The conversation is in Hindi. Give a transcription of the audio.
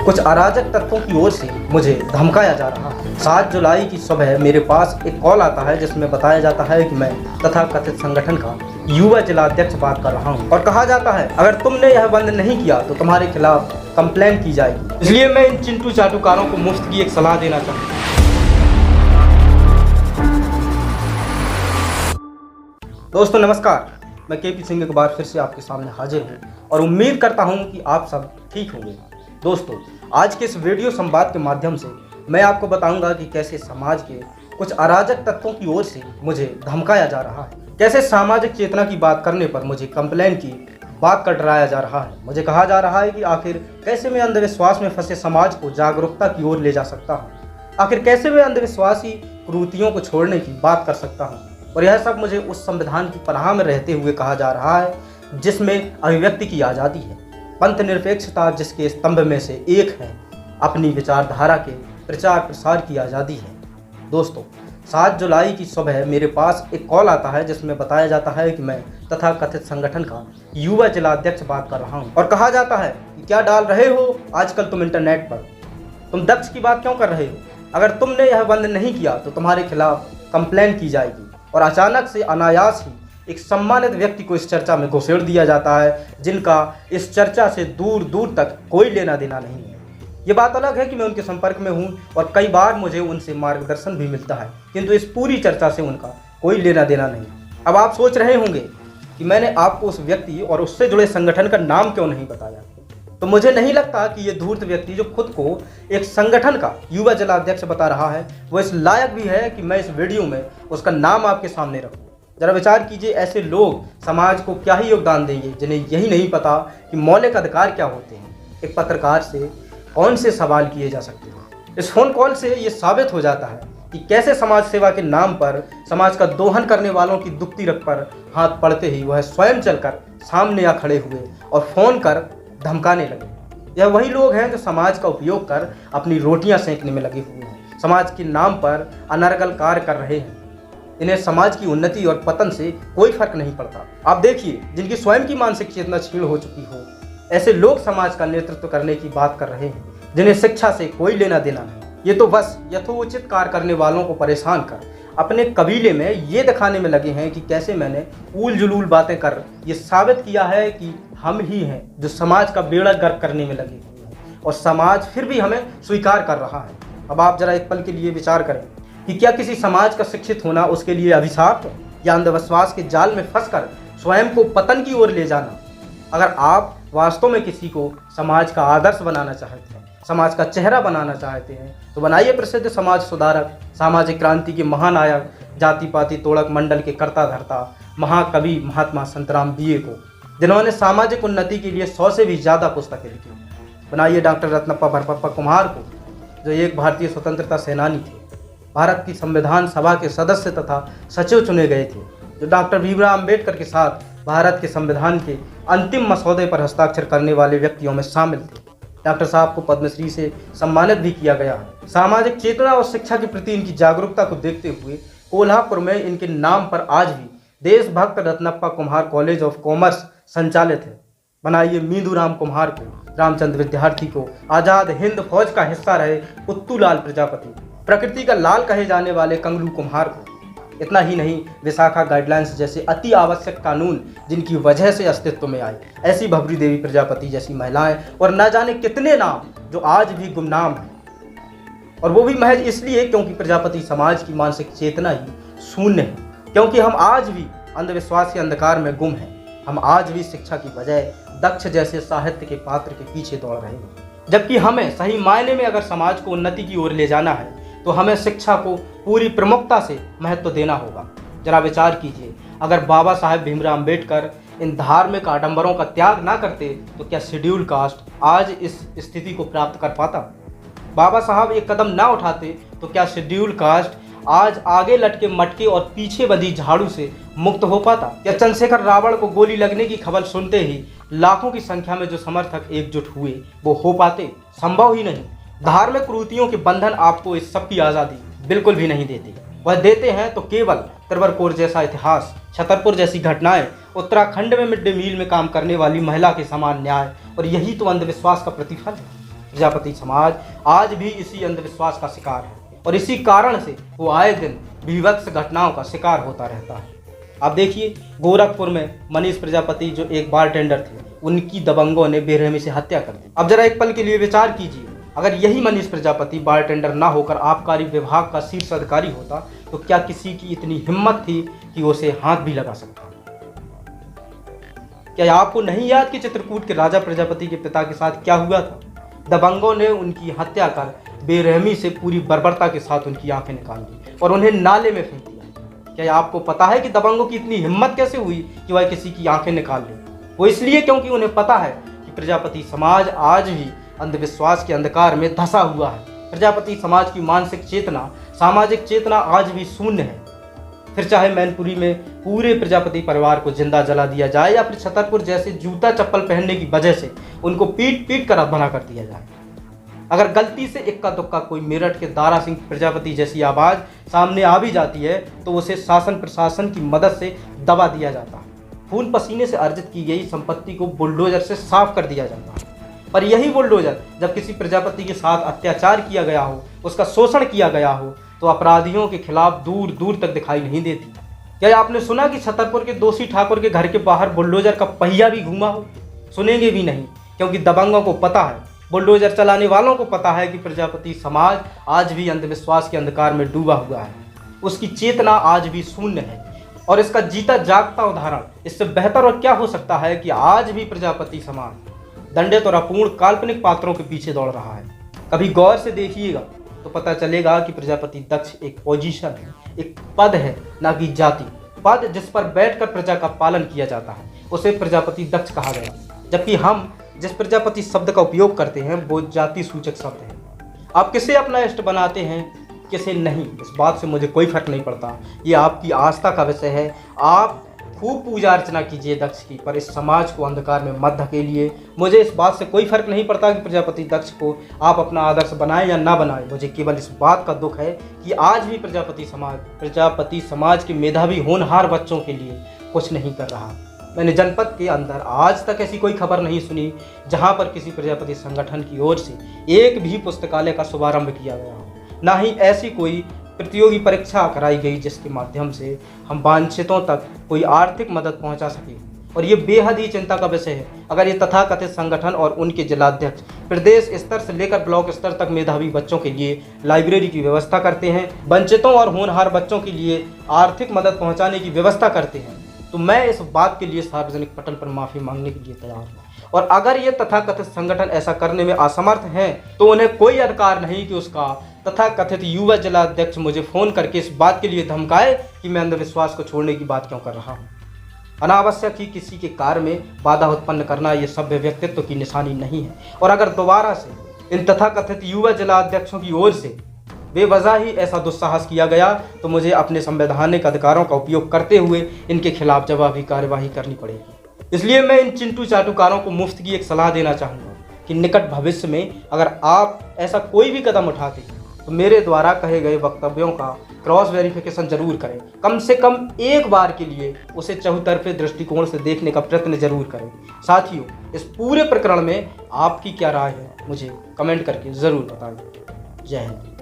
कुछ अराजक तत्वों की ओर से मुझे धमकाया जा रहा है। 7 जुलाई की सुबह मेरे पास एक कॉल आता है जिसमें बताया जाता है कि मैं तथाकथित संगठन का युवा जिलाध्यक्ष बात कर रहा हूं और कहा जाता है अगर तुमने यह बंद नहीं किया तो तुम्हारे खिलाफ कंप्लेंट की जाएगी। इसलिए मैं इन चिंटू चाटुकारों को मुफ्त की एक सलाह देना चाहूँगा। दोस्तों नमस्कार, मैं केपी सिंह एक बार फिर से आपके सामने हाजिर हूँ और उम्मीद करता हूँ कि आप सब ठीक होंगे। दोस्तों आज के इस वीडियो संवाद के माध्यम से मैं आपको बताऊंगा कि कैसे समाज के कुछ अराजक तत्वों की ओर से मुझे धमकाया जा रहा है, कैसे सामाजिक चेतना की बात करने पर मुझे कंप्लेन की बात कर डराया जा रहा है। मुझे कहा जा रहा है कि आखिर कैसे मैं अंधविश्वास में फंसे समाज को जागरूकता की ओर ले जा सकता हूँ, आखिर कैसे मैं अंधविश्वासी कुरीतियों को छोड़ने की बात कर सकता हूँ। और यह सब मुझे उस संविधान की पनाह में रहते हुए कहा जा रहा है जिसमें अभिव्यक्ति की आज़ादी है, पंथ निरपेक्षता जिसके स्तंभ में से एक है, अपनी विचारधारा के प्रचार प्रसार की आज़ादी है। दोस्तों 7 जुलाई की सुबह मेरे पास एक कॉल आता है जिसमें बताया जाता है कि मैं तथाकथित संगठन का युवा जिलाध्यक्ष बात कर रहा हूं और कहा जाता है कि क्या डाल रहे हो आजकल तुम इंटरनेट पर, तुम दक्ष की बात क्यों कर रहे हो, अगर तुमने यह बंद नहीं किया तो तुम्हारे खिलाफ कंप्लेंट की जाएगी। और अचानक से अनायास ही एक सम्मानित व्यक्ति को इस चर्चा में घुसेड़ दिया जाता है जिनका इस चर्चा से दूर दूर तक कोई लेना देना नहीं है। ये बात अलग है कि मैं उनके संपर्क में हूँ और कई बार मुझे उनसे मार्गदर्शन भी मिलता है, किंतु इस पूरी चर्चा से उनका कोई लेना देना नहीं। अब आप सोच रहे होंगे कि मैंने आपको उस व्यक्ति और उससे जुड़े संगठन का नाम क्यों नहीं बताया, तो मुझे नहीं लगता कि ये धूर्त व्यक्ति जो खुद को एक संगठन का युवा जिलाध्यक्ष बता रहा है वो इस लायक भी है कि मैं इस वीडियो में उसका नाम आपके सामने रखूं। जरा विचार कीजिए, ऐसे लोग समाज को क्या ही योगदान देंगे जिन्हें यही नहीं पता कि मौलिक अधिकार क्या होते हैं। एक पत्रकार से कौन से सवाल किए जा सकते हैं। इस फोन कॉल से ये साबित हो जाता है कि कैसे समाज सेवा के नाम पर समाज का दोहन करने वालों की दुखती रग पर हाथ पड़ते ही वह स्वयं चलकर सामने आ खड़े हुए और फोन कर धमकाने लगे। यह वही लोग हैं जो समाज का उपयोग कर अपनी रोटियां सेंकने में लगे हुए हैं, समाज के नाम पर अनर्गल कार्य कर रहे हैं। इन्हें समाज की उन्नति और पतन से कोई फर्क नहीं पड़ता। आप देखिए, जिनकी स्वयं की मानसिक चेतना क्षीण हो चुकी हो, ऐसे लोग समाज का नेतृत्व करने की बात कर रहे हैं जिन्हें शिक्षा से कोई लेना देना नहीं। ये तो बस यथोचित कार्य करने वालों को परेशान कर अपने कबीले में ये दिखाने में लगे हैं कि कैसे मैंने ऊल जुलूल बातें कर ये साबित किया है कि हम ही हैं जो समाज का बेड़ा गर्क करने में लगे हुए हैं और समाज फिर भी हमें स्वीकार कर रहा है। अब आप जरा एक पल के लिए विचार करें कि क्या किसी समाज का शिक्षित होना उसके लिए अभिशाप है या अंधविश्वास के जाल में फंसकर स्वयं को पतन की ओर ले जाना। अगर आप वास्तव में किसी को समाज का आदर्श बनाना चाहते हैं, समाज का चेहरा बनाना चाहते हैं, तो बनाइए प्रसिद्ध समाज सुधारक, सामाजिक क्रांति के महानायक, जाति पाति तोड़क मंडल के कर्ता धर्ता महाकवि महात्मा संतराम बीए को, जिन्होंने सामाजिक उन्नति के लिए 100 से भी ज़्यादा पुस्तकें लिखी। बनाइए डॉक्टर रत्नप्पा भरपप्पा कुम्हार को, जो एक भारतीय स्वतंत्रता सेनानी थे, भारत की संविधान सभा के सदस्य तथा सचिव चुने गए थे, जो डॉक्टर भीमराव अम्बेडकर के साथ भारत के संविधान के अंतिम मसौदे पर हस्ताक्षर करने वाले व्यक्तियों में शामिल थे। डॉक्टर साहब को पद्मश्री से सम्मानित भी किया गया है। सामाजिक चेतना और शिक्षा के प्रति इनकी जागरूकता को देखते हुए कोल्हापुर में इनके नाम पर आज भी देशभक्त रत्नप्पा कुम्हार कॉलेज ऑफ कॉमर्स संचालित है। बनाइए मींदूराम कुम्हार को, रामचंद्र विद्यार्थी को, आज़ाद हिंद फौज का हिस्सा रहे उत्तूलाल प्रजापति, प्रकृति का लाल कहे जाने वाले कंगलू कुम्हार को। इतना ही नहीं, विशाखा गाइडलाइंस जैसे अति आवश्यक कानून जिनकी वजह से अस्तित्व में आए, ऐसी भवरी देवी प्रजापति जैसी महिलाएं और न जाने कितने नाम जो आज भी गुमनाम हैं। और वो भी महज इसलिए क्योंकि प्रजापति समाज की मानसिक चेतना ही शून्य है, क्योंकि हम आज भी अंधविश्वास के अंधकार में गुम हैं। हम आज भी शिक्षा की बजाय दक्ष जैसे साहित्य के पात्र के पीछे दौड़ रहे हैं, जबकि हमें सही मायने में अगर समाज को उन्नति की ओर ले जाना है तो हमें शिक्षा को पूरी प्रमुखता से महत्व देना होगा। जरा विचार कीजिए, अगर बाबा साहेब भीमराव अम्बेडकर इन धार्मिक आडंबरों का त्याग ना करते तो क्या शेड्यूल कास्ट आज इस स्थिति को प्राप्त कर पाता। बाबा साहब एक कदम ना उठाते तो क्या शेड्यूल कास्ट आज आगे लटके मटके और पीछे बंधी झाड़ू से मुक्त हो पाता। या चंद्रशेखर रावण को गोली लगने की खबर सुनते ही लाखों की संख्या में जो समर्थक एकजुट हुए वो हो पाते? संभव ही नहीं। धार्मिक कुरीतियों के बंधन आपको इस सब की आज़ादी बिल्कुल भी नहीं देते। वह देते हैं तो केवल त्रिवरकोर जैसा इतिहास, छतरपुर जैसी घटनाएं, उत्तराखंड में मिड डे मील में काम करने वाली महिला के समान न्याय, और यही तो अंधविश्वास का प्रतिफल है। प्रजापति समाज आज भी इसी अंधविश्वास का शिकार है और इसी कारण से वो आए दिन बीभत्स घटनाओं का शिकार होता रहता है। आप देखिए, गोरखपुर में मनीष प्रजापति जो एक बारटेंडर थे, उनकी दबंगों ने बेरहमी से हत्या कर दी। अब जरा एक पल के लिए विचार कीजिए, अगर यही मनीष प्रजापति बारटेंडर ना होकर आबकारी विभाग का शीर्ष अधिकारी होता तो क्या किसी की इतनी हिम्मत थी कि वो उसे हाथ भी लगा सकता? क्या आपको नहीं याद कि चित्रकूट के राजा प्रजापति के पिता के साथ क्या हुआ था? दबंगों ने उनकी हत्या कर बेरहमी से पूरी बर्बरता के साथ उनकी आंखें निकाल दी और उन्हें नाले में फेंक दिया। क्या आपको पता है कि दबंगों की इतनी हिम्मत कैसे हुई कि वह किसी की आंखें निकाल ले? वो इसलिए क्योंकि उन्हें पता है कि प्रजापति समाज आज भी अंधविश्वास के अंधकार में धंसा हुआ है। प्रजापति समाज की मानसिक चेतना, सामाजिक चेतना आज भी शून्य है। फिर चाहे मैनपुरी में पूरे प्रजापति परिवार को जिंदा जला दिया जाए या फिर छतरपुर जैसे जूता चप्पल पहनने की वजह से उनको पीट पीट कर अधमरा कर दिया जाए। अगर गलती से इक्का दुक्का कोई मेरठ के दारा सिंह प्रजापति जैसी आवाज़ सामने आ भी जाती है तो उसे शासन प्रशासन की मदद से दबा दिया जाता है। खून पसीने से अर्जित की गई संपत्ति को बुलडोजर से साफ कर दिया जाता है। पर यही बुलडोजर जब किसी प्रजापति के साथ अत्याचार किया गया हो, उसका शोषण किया गया हो, तो अपराधियों के खिलाफ दूर दूर तक दिखाई नहीं देती। क्या आपने सुना कि छतरपुर के दोषी ठाकुर के घर के बाहर बुलडोजर का पहिया भी घूमा हो? सुनेंगे भी नहीं, क्योंकि दबंगों को पता है, बुलडोजर चलाने वालों को पता है कि प्रजापति समाज आज भी अंधविश्वास के अंधकार में डूबा हुआ है। उसकी चेतना आज भी शून्य है और इसका जीता जागता उदाहरण इससे बेहतर और क्या हो सकता है कि आज भी प्रजापति समाज दंडित और अपूर्ण काल्पनिक पात्रों के पीछे दौड़ रहा है। कभी गौर से देखिएगा तो पता चलेगा कि प्रजापति दक्ष एक पोजीशन है, एक पद है, ना कि जाति। पद जिस पर बैठकर प्रजा का पालन किया जाता है उसे प्रजापति दक्ष कहा गया, जबकि हम जिस प्रजापति शब्द का उपयोग करते हैं वो जाति सूचक शब्द है। आप किसे अपना इष्ट बनाते हैं, किसे नहीं, इस बात से मुझे कोई फर्क नहीं पड़ता। ये आपकी आस्था का विषय है। आप खूब पूजा अर्चना कीजिए दक्ष की, पर इस समाज को अंधकार में मत धकेलिए। मुझे इस बात से कोई फर्क नहीं पड़ता कि प्रजापति दक्ष को आप अपना आदर्श बनाएं या ना बनाएं। मुझे केवल इस बात का दुख है कि आज भी प्रजापति समाज के मेधावी होनहार बच्चों के लिए कुछ नहीं कर रहा। मैंने जनपद के अंदर आज तक ऐसी कोई खबर नहीं सुनी जहां पर किसी प्रजापति संगठन की ओर से एक भी पुस्तकालय का शुभारंभ किया गया हो, ना ही ऐसी कोई प्रतियोगी परीक्षा कराई गई जिसके माध्यम से हम वांछितों तक कोई आर्थिक मदद पहुंचा सके। और ये बेहद ही चिंता का विषय है। अगर ये तथाकथित संगठन और उनके जिलाध्यक्ष प्रदेश स्तर से लेकर ब्लॉक स्तर तक मेधावी बच्चों के लिए लाइब्रेरी की व्यवस्था करते हैं, वंचितों और होनहार बच्चों के लिए आर्थिक मदद पहुँचाने की व्यवस्था करते हैं, तो मैं इस बात के लिए सार्वजनिक पटल पर माफ़ी मांगने के लिए तैयार हूँ। और अगर ये तथाकथित संगठन ऐसा करने में असमर्थ हैं तो उन्हें कोई अधिकार नहीं कि उसका तथाकथित युवा जिलाध्यक्ष मुझे फ़ोन करके इस बात के लिए धमकाए कि मैं अंधविश्वास को छोड़ने की बात क्यों कर रहा हूँ। अनावश्यक ही किसी के कार्य में बाधा उत्पन्न करना ये सभ्य व्यक्तित्व की निशानी नहीं है। और अगर दोबारा से इन तथाकथित युवा जिलाध्यक्षों की ओर से बेवजह ही ऐसा दुस्साहस किया गया तो मुझे अपने संवैधानिक अधिकारों का उपयोग करते हुए इनके खिलाफ जवाबी कार्यवाही करनी पड़ेगी। इसलिए मैं इन चिंटू चाटुकारों को मुफ्त की एक सलाह देना चाहूँगा कि निकट भविष्य में अगर आप ऐसा कोई भी कदम उठाते हैं तो मेरे द्वारा कहे गए वक्तव्यों का क्रॉस वेरिफिकेशन जरूर करें। कम से कम एक बार के लिए उसे चहुतरफे दृष्टिकोण से देखने का प्रयत्न जरूर करें। साथियों, इस पूरे प्रकरण में आपकी क्या राय है मुझे कमेंट करके ज़रूर बताएं। जय हिंद।